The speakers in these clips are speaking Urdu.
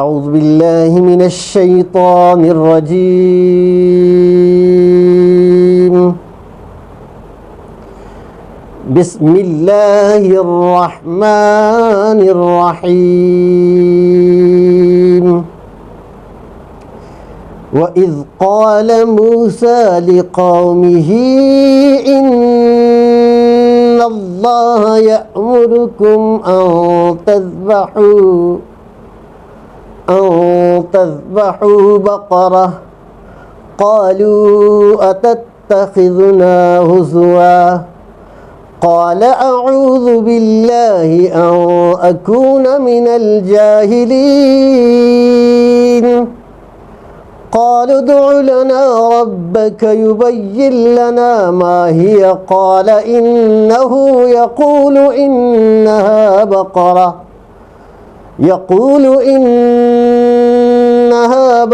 اعوذ باللہ من الشیطان الرجیم بسم اللہ الرحمن الرحیم وَإِذْ قَالَ مُوسَى لِقَوْمِهِ إِنَّ اللَّهَ يَأْمُرُكُمْ أَن تَذْبَحُوا بَقَرَةً قَالُوا أَتَتَّخِذُنَا هُزُوًا قَالَ أَعُوذُ بِاللَّهِ أَن أَكُونَ مِنَ الْجَاهِلِينَ قالوا ادع لنا ربك يبين لنا ما هي قال إنه يقول إنها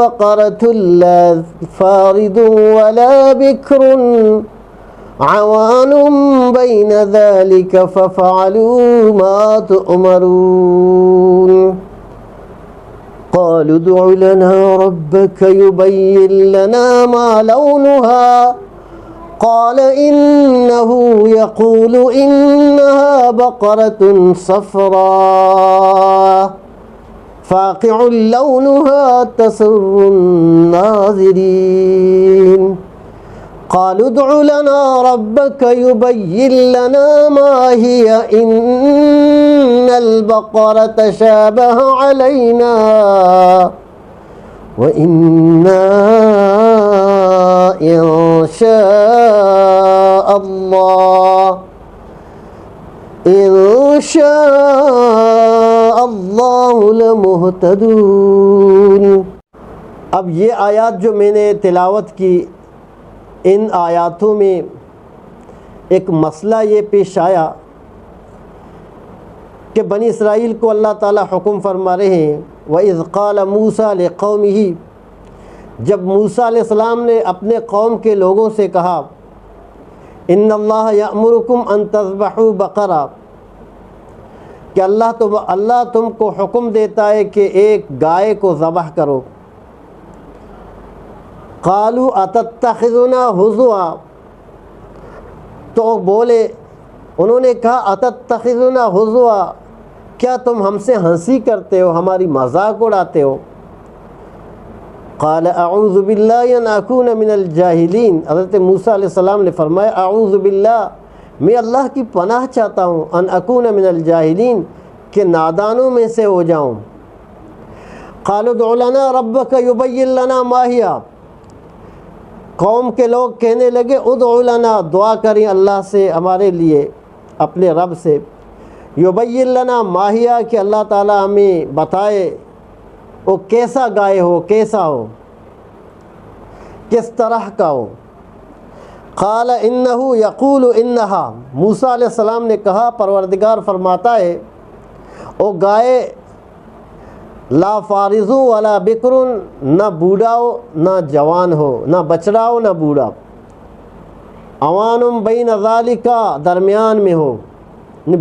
بقرة لا فارض ولا بكر عوان بين ذلك فافعلوا ما تؤمرون قالوا ادع لنا ربك يبين لنا ما لونها قال إنه يقول إنها بقرة صفراء فاقع لونها تسر الناظرين قالوا ادع لنا ربك يبين لنا ما هي إن البقرة شابه علينا وإنا إن شاء الله لمهتدون۔ اب یہ آیات جو میں نے تلاوت کی، ان آیاتوں میں ایک مسئلہ یہ پیش آیا کہ بنی اسرائیل کو اللہ تعالیٰ حکم فرما رہے ہیں وَإِذْ قَالَ مُوسَى لِقَوْمِهِ، جب موسیٰ علیہ السلام نے اپنے قوم کے لوگوں سے کہا إِنَّ اللَّهَ يَأْمُرُكُمْ أَن تَذْبَحُوا بَقَرَةً، کہ اللہ تم کو حکم دیتا ہے کہ ایک گائے کو ذبح کرو۔ قالوا اتتخذنا ہزوا، تو بولے، انہوں نے کہا اتتخذنا ہزوا، کیا تم ہم سے ہنسی کرتے ہو، ہماری مذاق اڑاتے ہو؟ قال اعوذ باللہ ان اکون من الجاہلین، حضرت موسیٰ علیہ السلام نے فرمایا اعوذ باللہ، میں اللہ کی پناہ چاہتا ہوں، ان اکون من الجاہلین، کہ نادانوں میں سے ہو جاؤں۔ قالوا ادع لنا ربک یبین لنا ما ہی، قوم کے لوگ کہنے لگے ادع لنا، دعا کریں اللہ سے ہمارے لیے، اپنے رب سے، یبین لنا ما ہی، کہ اللہ تعالیٰ ہمیں بتائے وہ کیسا گائے ہو، کیسا ہو، کس طرح کا ہو۔ قال انہ یقول انہا، موسیٰ علیہ السلام نے کہا پروردگار فرماتا ہے وہ گائے لا فارض ولا بکر، نہ بوڑھا ہو نہ جوان ہو، نہ بچڑا ہو نہ بوڑھا، عوان بین ذالک، درمیان میں ہو،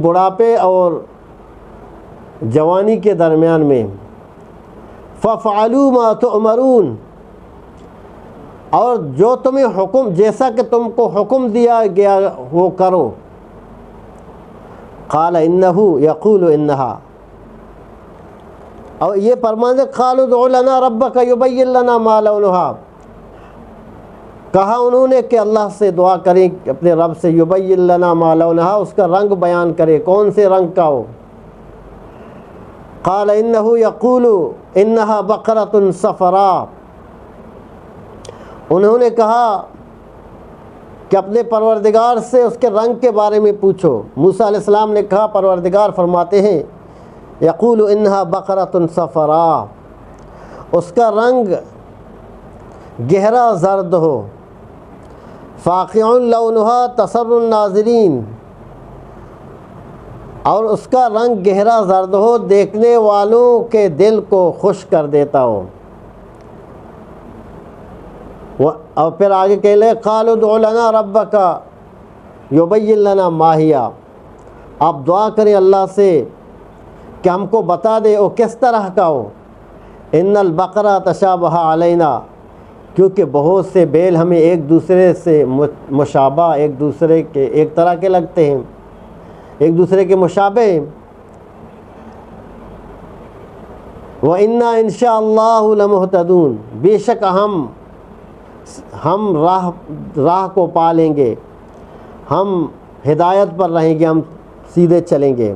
بڑھاپے اور جوانی کے درمیان میں۔ فَافْعَلُوا مَا تُؤْمَرُونَ، اور جو تمہیں حکم، جیسا کہ تم کو حکم دیا گیا وہ کرو۔ قال انہ یقول انہا، اور یہ فرمانے قالوا ادع لنا ربک یبین لنا ما لونہا، کہا انہوں نے کہ اللہ سے دعا کریں اپنے رب سے، یبین لنا ما لونہا، اس کا رنگ بیان کرے، کون سے رنگ کا ہو۔ قال انہ یقول انہا بقرۃ صفراء، انہوں نے کہا کہ اپنے پروردگار سے اس کے رنگ کے بارے میں پوچھو۔ موسیٰ علیہ السلام نے کہا پروردگار فرماتے ہیں یقول انہا بقرۃ صفراء، اس کا رنگ گہرا زرد ہو، فاقع لونہا تسر الناظرین، اور اس کا رنگ گہرا زرد ہو، دیکھنے والوں کے دل کو خوش کر دیتا ہو۔ اور پھر آگے کہہ لے قالوا ادع لنا ربک یبین لنا ما ہی، آپ دعا کریں اللہ سے کہ ہم کو بتا دے وہ کس طرح کا ہو۔ ان البقرہ تشابہ علینا، کیونکہ بہت سے بیل ہمیں ایک دوسرے سے مشابہ، ایک دوسرے کے ایک طرح کے لگتے ہیں، ایک دوسرے کے مشابہ ہیں۔ وَإِنَّا إِن شَاءَ اللَّهُ لَمُهْتَدُونَ، بے شک ہم راہ کو پا لیں گے، ہم ہدایت پر رہیں گے، ہم سیدھے چلیں گے۔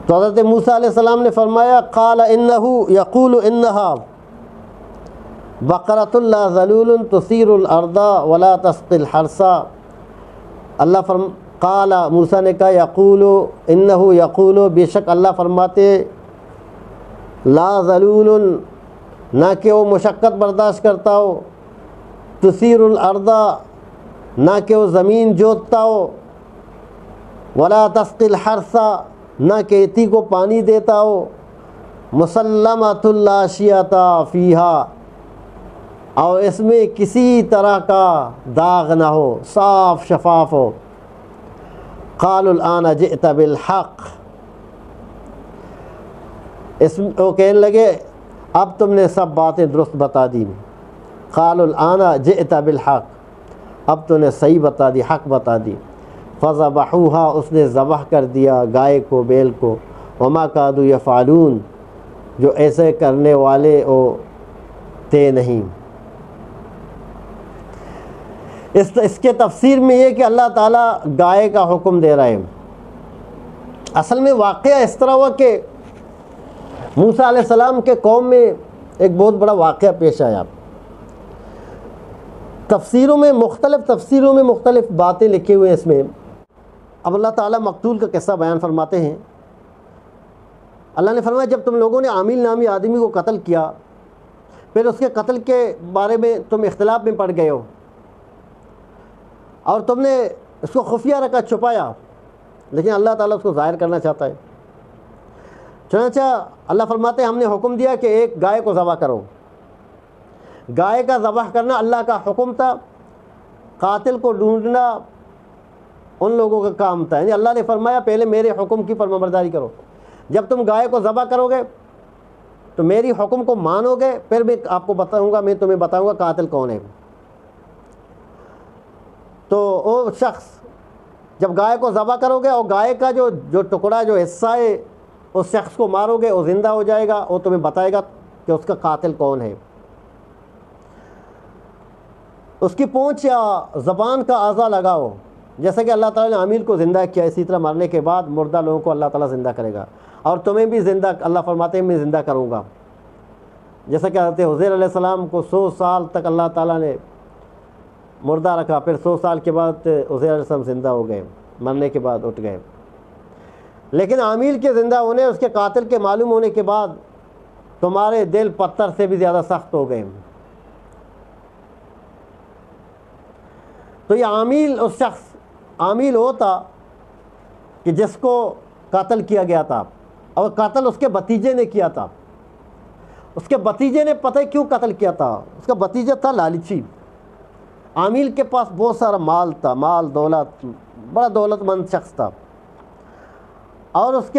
تو حضرت موسیٰ علیہ السلام نے فرمایا قال انه یقول انها بقرۃ لا ذلول تثیر الارض ولا تسقي الحرث۔ قال موسیٰ نے کہا یقول انه یقول، بے شک اللہ فرماتے لا ذلول، نہ کہ وہ مشقت برداشت کرتا ہو، تثیر الارض، نہ کہ وہ زمین جوتتا ہو، ولا تسقي الحرث، نہ کھیتی کو پانی دیتا ہو، مسلمۃ لا شیۃ فیہا، اور اس میں کسی طرح کا داغ نہ ہو، صاف شفاف ہو۔ قالوا الآن جئت بالحق، وہ کہنے لگے اب تم نے سب باتیں درست بتا دی۔ قالوا الآن جئت بالحق، اب تم نے صحیح بتا دی، حق بتا دی۔ فذبحوها، اس نے ذبح کر دیا گائے کو، بیل کو۔ وما کادوا یفعلون، جو ایسے کرنے والے وہ تھے نہیں۔ اس کے تفسیر میں یہ کہ اللہ تعالیٰ گائے کا حکم دے رہے ہیں۔ اصل میں واقعہ اس طرح ہوا کہ موسیٰ علیہ السلام کے قوم میں ایک بہت بڑا واقعہ پیش آیا۔ مختلف تفسیروں میں مختلف باتیں لکھی ہوئے ہیں اس میں۔ اب اللہ تعالیٰ مقتول کا قصہ بیان فرماتے ہیں۔ اللہ نے فرمایا جب تم لوگوں نے عامل نامی آدمی کو قتل کیا، پھر اس کے قتل کے بارے میں تم اختلاف میں پڑ گئے ہو، اور تم نے اس کو خفیہ رکھا، چھپایا، لیکن اللہ تعالیٰ اس کو ظاہر کرنا چاہتا ہے۔ چنانچہ اللہ فرماتے ہیں ہم نے حکم دیا کہ ایک گائے کو ذبح کرو۔ گائے کا ذبح کرنا اللہ کا حکم تھا، قاتل کو ڈھونڈنا ان لوگوں کا کام تھا۔ یعنی اللہ نے فرمایا پہلے میرے حکم کی فرمانبرداری کرو، جب تم گائے کو ذبح کرو گے تو میری حکم کو مانو گے، پھر میں آپ کو بتاؤں گا، میں تمہیں بتاؤں گا قاتل کون ہے۔ تو وہ شخص جب گائے کو ذبح کرو گے اور گائے کا جو ٹکڑا، جو حصہ ہے، اس شخص کو مارو گے، وہ زندہ ہو جائے گا، وہ تمہیں بتائے گا کہ اس کا قاتل کون ہے۔ اس کی پونچھ یا زبان کا اعضا لگاؤ، جیسا کہ اللہ تعالیٰ نے عامل کو زندہ کیا، اسی طرح مرنے کے بعد مردہ لوگوں کو اللہ تعالیٰ زندہ کرے گا، اور تمہیں بھی زندہ، اللہ فرماتے ہیں میں زندہ کروں گا۔ جیسا کہ حضرت عزیر علیہ السلام کو 100 سال تک اللہ تعالیٰ نے مردہ رکھا، پھر 100 سال کے بعد عزیر علیہ السلام زندہ ہو گئے، مرنے کے بعد اٹھ گئے۔ لیکن عامل کے زندہ ہونے، اس کے قاتل کے معلوم ہونے کے بعد تمہارے دل پتھر سے بھی زیادہ سخت ہو گئے۔ تو یہ عامل اس شخص عامل ہوتا کہ جس کو قتل کیا گیا تھا، اور قتل اس کے بھتیجے نے کیا تھا۔ اس کے بھتیجے نے پتہ ہے کیوں قتل کیا تھا؟ اس کا بھتیجا تھا لالچی۔ عامل کے پاس بہت سارا مال تھا، مال دولت، بڑا دولت مند شخص تھا، اور اس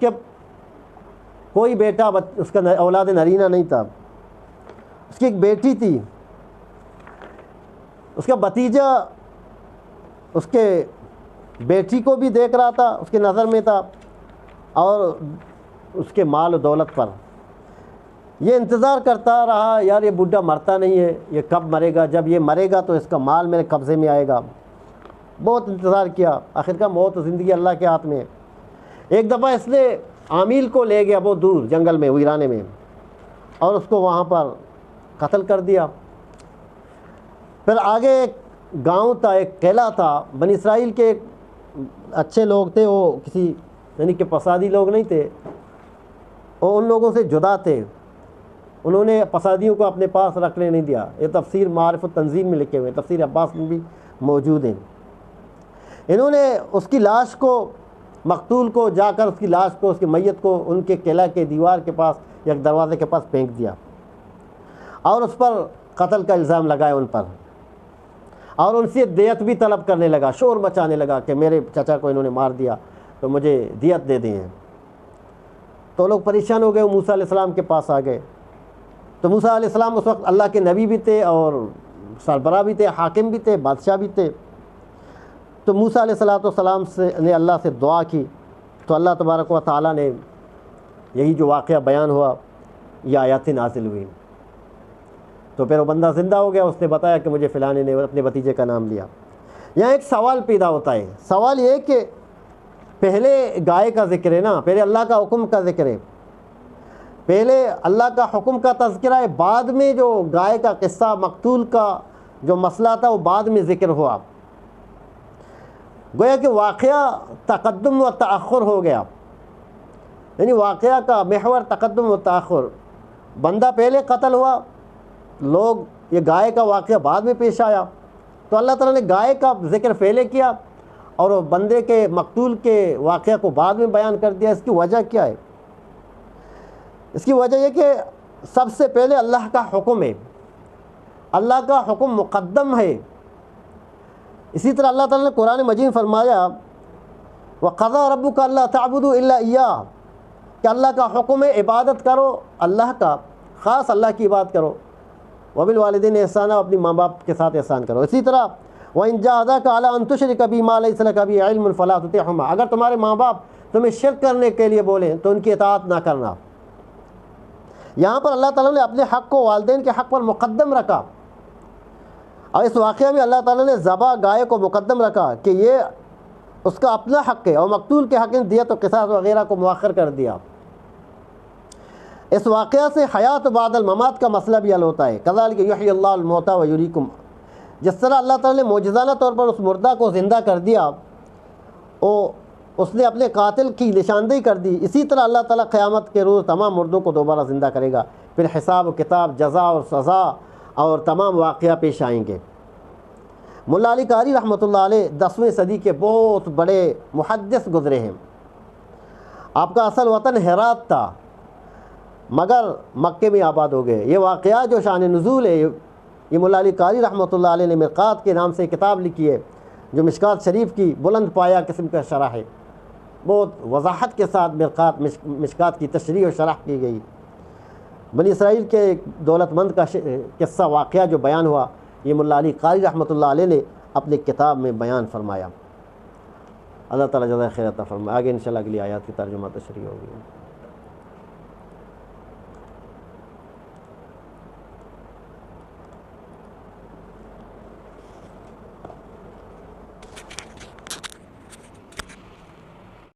کے کوئی بیٹا، اس کا اولاد نرینہ نہیں تھا، اس کی ایک بیٹی تھی۔ اس کا بھتیجا اس کے بیٹی کو بھی دیکھ رہا تھا، اس کی نظر میں تھا، اور اس کے مال و دولت پر یہ انتظار کرتا رہا، یار یہ بڈھا مرتا نہیں ہے، یہ کب مرے گا؟ جب یہ مرے گا تو اس کا مال میرے قبضے میں آئے گا۔ بہت انتظار کیا، آخر کا موت و زندگی اللہ کے ہاتھ میں ہے۔ ایک دفعہ اس نے عامل کو لے گیا بہت دور جنگل میں، ویرانے میں، اور اس کو وہاں پر قتل کر دیا۔ پھر آگے ایک گاؤں تھا، ایک قلعہ تھا، بنی اسرائیل کے ایک اچھے لوگ تھے، وہ کسی یعنی کہ فسادی لوگ نہیں تھے، وہ ان لوگوں سے جدا تھے، انہوں نے فسادیوں کو اپنے پاس رکھنے نہیں دیا۔ یہ تفسیر معارف التنزیل میں لکھے ہوئے، تفسیر عباس میں بھی موجود ہیں۔ انہوں نے اس کی لاش کو، مقتول کو، جا کر اس کی لاش کو، اس کی میت کو ان کے قلعہ کے دیوار کے پاس یا دروازے کے پاس پھینک دیا، اور اس پر قتل کا الزام لگایا ان پر، اور ان سے دیت بھی طلب کرنے لگا، شور مچانے لگا کہ میرے چچا کو انہوں نے مار دیا تو مجھے دیت دے دیں۔ تو لوگ پریشان ہو گئے، موسیٰ علیہ السلام کے پاس آ گئے. تو موسیٰ علیہ السلام اس وقت اللہ کے نبی بھی تھے اور سربراہ بھی تھے، حاکم بھی تھے، بادشاہ بھی تھے. تو موسیٰ علیہ السلام نے اللہ سے دعا کی، تو اللہ تبارک و تعالیٰ نے یہی جو واقعہ بیان ہوا یہ آیات نازل ہوئی. تو پھر وہ بندہ زندہ ہو گیا، اس نے بتایا کہ مجھے فلانے نے اپنے بھتیجے کا نام لیا. یہاں ایک سوال پیدا ہوتا ہے. سوال یہ کہ پہلے گائے کا ذکر ہے نا، پہلے اللہ کا حکم کا ذکر ہے، پہلے اللہ کا حکم کا تذکرہ ہے، بعد میں جو گائے کا قصہ، مقتول کا جو مسئلہ تھا وہ بعد میں ذکر ہوا. گویا کہ واقعہ تقدم و تأخر ہو گیا، یعنی واقعہ کا محور تقدم و تأخر. بندہ پہلے قتل ہوا، لوگ یہ گائے کا واقعہ بعد میں پیش آیا. تو اللہ تعالیٰ نے گائے کا ذکر پہلے کیا اور وہ بندے کے مقتول کے واقعہ کو بعد میں بیان کر دیا. اس کی وجہ کیا ہے؟ اس کی وجہ یہ کہ سب سے پہلے اللہ کا حکم ہے، اللہ کا حکم مقدم ہے. اسی طرح اللہ تعالیٰ نے قرآن مجید میں فرمایا وَقَضَىٰ رَبُّكَ أَلَّا تَعْبُدُوا إِلَّا إِيَّاهُ، کہ اللہ کا حکم ہے عبادت کرو اللہ کا، خاص اللہ کی عبادت کرو. وَبِالْوَالِدَيْنِ احسانا، اپنی ماں باپ کے ساتھ احسان کرو. اسی طرح وَإِن جَاهَدَاكَ عَلَىٰ أَن تُشْرِكَ بِي مَا لَيْسَ لَكَ بِهِ عِلْمٌ فَلَا تُطِعْهُمَا، اگر تمہارے ماں باپ تمہیں شرک کرنے کے لیے بولیں تو ان کی اطاعت نہ کرنا. یہاں پر اللہ تعالیٰ نے اپنے حق کو والدین کے حق پر مقدم رکھا، اور اس واقعہ میں اللہ تعالیٰ نے ذبح گائے کو مقدم رکھا کہ یہ اس کا اپنا حق ہے، اور مقتول کے حق میں دیت و قصاص وغیرہ کو مؤخر کر دیا. اس واقعہ سے حیات بعد الممات کا مسئلہ بھی حل ہوتا ہے. کذالک یحیی اللہ الموتیٰ ویریکم، جس طرح اللہ تعالیٰ نے معجزانہ طور پر اس مردہ کو زندہ کر دیا، اس نے اپنے قاتل کی نشاندہی کر دی، اسی طرح اللہ تعالیٰ قیامت کے روز تمام مردوں کو دوبارہ زندہ کرے گا. پھر حساب و کتاب، جزا اور سزا اور تمام واقعہ پیش آئیں گے. ملا علی قاری رحمۃ اللہ علیہ 10ویں صدی کے بہت بڑے محدث گزرے ہیں. آپ کا اصل وطن ہرات تھا مگر مکے میں آباد ہو گئے. یہ واقعہ جو شان نزول ہے یہ ملا علی قاری رحمۃ اللہ علیہ نے مرقات کے نام سے کتاب لکھی ہے، جو مشکات شریف کی بلند پایا قسم کا شرح ہے. بہت وضاحت کے ساتھ مشکات کی تشریح و شرح کی گئی. بنی اسرائیل کے ایک دولت مند کا قصہ واقعہ جو بیان ہوا یہ ملا علی قاری رحمۃ اللہ علیہ نے اپنی کتاب میں بیان فرمایا. اللہ تعالیٰ جزائے خیر عطا فرمائے. آگے انشاءاللہ اگلی آیات کی ترجمہ تشریح ہوگی.